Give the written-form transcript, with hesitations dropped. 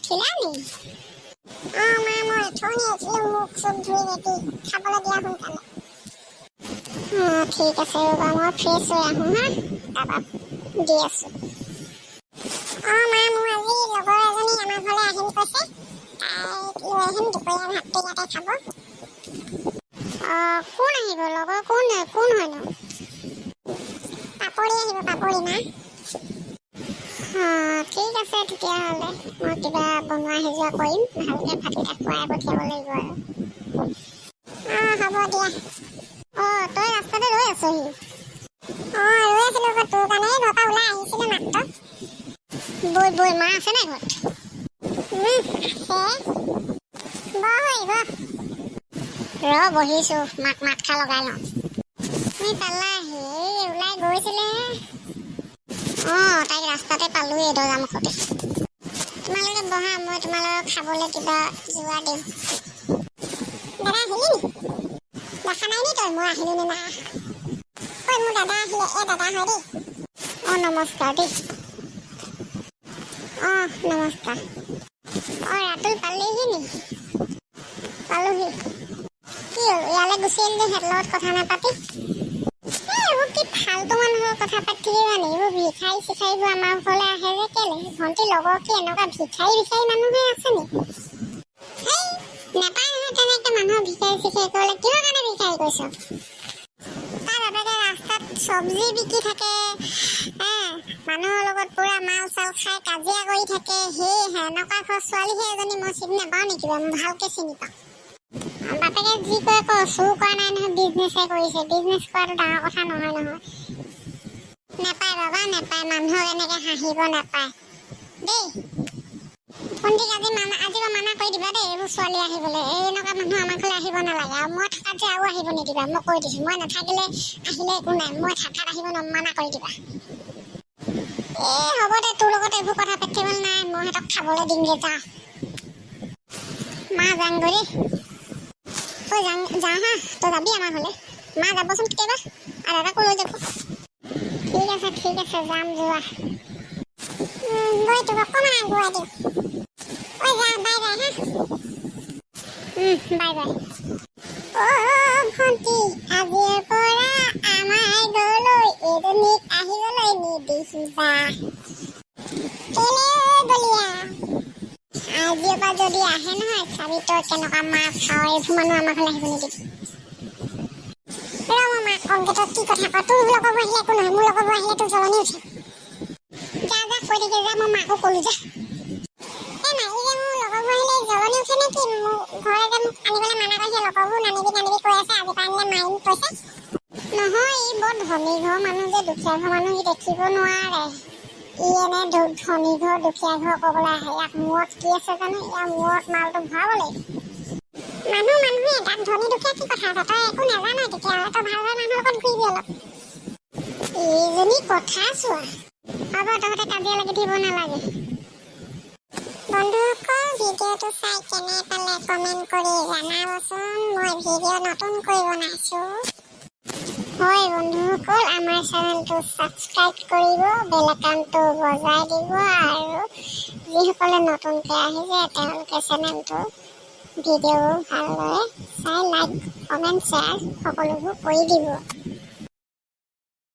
উঠিলা নি? মা মই থনি আছিলো মুখ চুখ ধুই ৰেডি খাবলৈ দিয়া সোনকালে। ঠিক আছে ৰ'বা মই ফ্ৰেছ হৈ আহোঁ হা, তাৰপৰা দি আছোঁ। মা মোৰ আজি লগৰ এজনী আমাৰ ঘৰলৈ আহিম কৈছে, তাইক লৈ আহিম দুপৰীয়া ভাতটো ইয়াতে খাব। কোন আহিব লগৰ? কোন হয়নো? পাপৰি আহিব, পাপৰি মা। ঠিক আছে তেতিয়াহ'লে মই কিবা বনোৱা সিজোৱা কৰিম, ভালকৈ ভাতকেইটা খুৱাই পঠিয়াব লাগিব আৰু। হ'ব দিয়া। তই ৰাস্তাতে ৰৈ আছহি? ৰৈ আছিলোঁ আকৌ তোৰ কাৰণে, ঘৰৰ পৰা ওলাই আহিছিলোঁ মাত্ৰ। বৈ মা আছে নাই ঘৰত? আছে। বহিছোঁ, মাক মাত খা লগাই লওঁ। তুমি পালাহি, ওলাই গৈছিলে। তাইক ৰাস্তাতে পালোঁহি দৰ্জা মুখতে। তোমালোকে বহা, মই তোমালোকক খাবলৈ কিবা যোগাৰ দিম। দাদা আহিলি নি? দেখা নাই নি তই মই আহিলোঁ নে নাই? মোৰ দাদা আহিলে, দাদা হয় দেই। নমস্কাৰ দেই। নমস্কাৰ। ৰাতুল পালেহি নি? পালোহি। কি হ'ল ইয়ালৈ গুচি আহিলি যে সিহঁতৰ লগত কথা নাপাতি? এইবোৰ কি ফাল্টু মানুহৰ কথা পাতি থাকিবা নি? এইবোৰ ভিখাৰী চিখাৰীবোৰ আমাৰ ঘৰলৈ আহে যে কেলে? ভণ্টিৰ লগৰ কি এনেকুৱা ভিখাৰী মানুহে আছে নি? নাপায় নহয় তেনেকৈ মানুহৰ ভিখাৰী চিখাৰী কৰিলে। কিহৰ কাৰণে ভিখাৰী কৰিছ? তাৰ বাপেকে ৰাস্তাত চব্জি বিকি থাকে, মানুহৰ লগত পুৰা মাল চাল খাই কাজিয়া কৰি থাকে। সেনেকুৱা ঘৰ ছোৱালীহে এজনী মই চিনি নাপাওঁ নেকি বাৰু? মই ভালকৈ চিনি পাওঁ। বাপেকে যি কয় চুৰ কৰা নাই নহয়, বিজনেছহে কৰিছে। বিজনেছ কৰাটো ডাঙৰ কথা নহয়। নাপায় বাবা, নাপায়। মানুহক এনেকৈ হাঁহিব নাপায় দেই। ভণ্টিক আজি মানা কৰি দিবা দেই, এইবোৰ ছোৱালী আহিবলৈ। এনেকুৱা মানুহ আমাৰ ঘৰলৈ আহিব নালাগে। আৰু মই থকাত যে আৰু আহিব নিদিবা, মই কৈ দিছোঁ। মই নাথাকিলে আহিলে একো নাই, মই থাকাত আহিব মানা কৰি দিবা। হ'ব দে, তোৰ লগত এইবোৰ কথা পাতিবলৈ নাই। মই সিহঁতক খাবলৈ দিমগৈ, যা। মা যাংগৈ দেই। যাওঁ হা, তই যাবি আমাৰ ঘৰলৈ? মা যাবচোন কেতিয়াবা, আৰু দাদাকো লৈ যাব। ঠিক আছে যাম, যোৱা। গৈ তোক অকণমান আগুৱাই দিওঁ। যা, বাই হা। বাই। ভণ্টি, আজিৰ পৰা আমাৰ ঘৰলৈ এজনীক আহিবলৈ নিদিবা। কেলে বলিয়া? আজিৰ পৰা যদি আহে নহয়, চাবি তই কেনেকুৱা মাছ খাৱ। এইবোৰ মানুহ আমাৰ ঘৰলৈ আহিব নিদিবি। মই মাক কমকৈ তই কি কথা কয়? তোৰ লগৰবোৰ আহিলে একো নহয়, মোৰ লগৰবোৰ আহিলে তোৰ জ্বলনি উঠে। যা কৈ থাকে যা, মই মাকো ক'লো যা। নাহি যে মোৰ লগৰবোৰ আহিলে জ্বলনি উঠে নে কি? মোৰ ঘৰে যে মোক আনিবলৈ মানা কৰিছে, লগৰবোৰ নানিবি কৈ আছে। আজিৰ পৰা আনিলে মাৰিম কৈছে। নহয়, ই বৰ ধনী ঘৰ মানুহ যে, দুখীয়া ঘৰ মানুহ সি দেখিব নোৱাৰে। ই এনে ধনী ঘৰ দুখীয়া ঘৰ ক'বলৈ আহে। ইয়াক মূৰত কি আছে জানো? ইয়াৰ মূৰত মালটো ভৰাব লাগিব। মানুহে তাত ধনী দুখীয়া কি কথা আছে? তই একো নাজানো তেতিয়াহ'লে। তই ভাল মানুহৰ লগত ঘূৰিবি অলপ। এইজনী কথা চোৱা। হ'ব, তহঁতে কাজিয়া লাগি থাকিব নালাগে। বন্ধুসকল, ভিডিঅ'টো চাই কেনে পালে কমেণ্ট কৰি জনাবচোন। মই ভিডিঅ' নতুনকৈ বনাইছোঁ। হয় বন্ধুসকল, আমাৰ চেনেলটো ছাবস্ক্ৰাইব কৰিব, বেল আইকনটো বজাই দিব, আৰু যিসকলে নতুনকৈ আহিছে তেওঁলোকে চেনেলটো ভিডিঅ'বোৰ ভালদৰে চাই লাইক, কমেণ্ট, শ্বেয়াৰ সকলোবোৰ কৰি দিব।